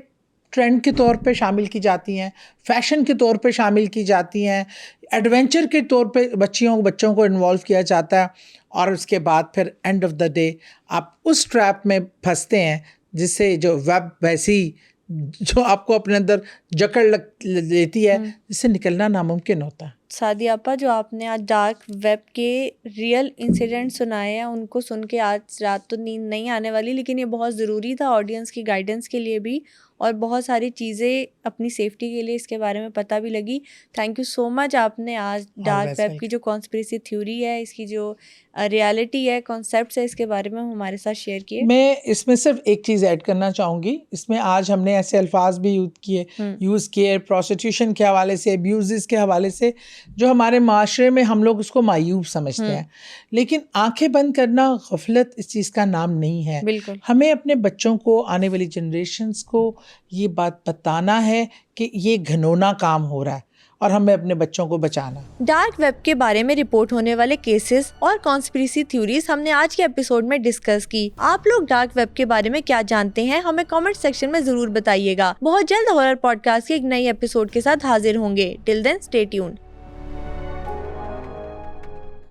ट्रेंड के तौर पे शामिल की जाती हैं, फैशन के तौर पे शामिल की जाती हैं, एडवेंचर के तौर पे बच्चों को इन्वॉल्व किया जाता है, और उसके बाद फिर एंड ऑफ द डे आप उस ट्रैप में फंसते हैं जिससे जो वेब वैसी जो आपको अपने अंदर जकड़ लेती है, जिससे निकलना नामुमकिन होता है। सादी आपा, जो आपने आज डार्क वेब के रियल इंसिडेंट सुनाए हैं, उनको सुन के आज रात तो नींद नहीं आने वाली, लेकिन ये बहुत ज़रूरी था ऑडियंस की गाइडेंस के लिए भी, और बहुत सारी चीज़ें अपनी सेफ्टी के लिए इसके बारे में पता भी लगी। थैंक यू सो मच, आपने आज डार्क वेब की जो कॉन्स्पिरेसी थ्योरी है, इसकी जो रियलिटी है, कॉन्सेप्ट्स है, इसके बारे में हमारे साथ शेयर किए। मैं इसमें सिर्फ एक चीज़ ऐड करना चाहूँगी। इसमें आज हमने ऐसे अल्फाज भी यूज़ किए प्रोस्टिट्यूशन के हवाले से, अब्यूज़ के हवाले से, जो हमारे माशरे में हम लोग उसको मायूब समझते हैं, लेकिन आंखें बंद करना गफलत इस चीज़ का नाम नहीं है। बिल्कुल। हमें अपने बच्चों को, आने वाली जनरेशन्स को ये बात बताना है कि ये घिनौना काम हो रहा है और हमें अपने बच्चों को बचाना। डार्क वेब के बारे में रिपोर्ट होने वाले केसेस और कॉन्स्पिरेसी थ्योरीज हमने आज के एपिसोड में डिस्कस की। आप लोग डार्क वेब के बारे में क्या जानते हैं, हमें कमेंट सेक्शन में जरूर बताइएगा। बहुत जल्द हॉरर पॉडकास्ट के एक नई एपिसोड के साथ हाजिर होंगे। Till then stay tuned.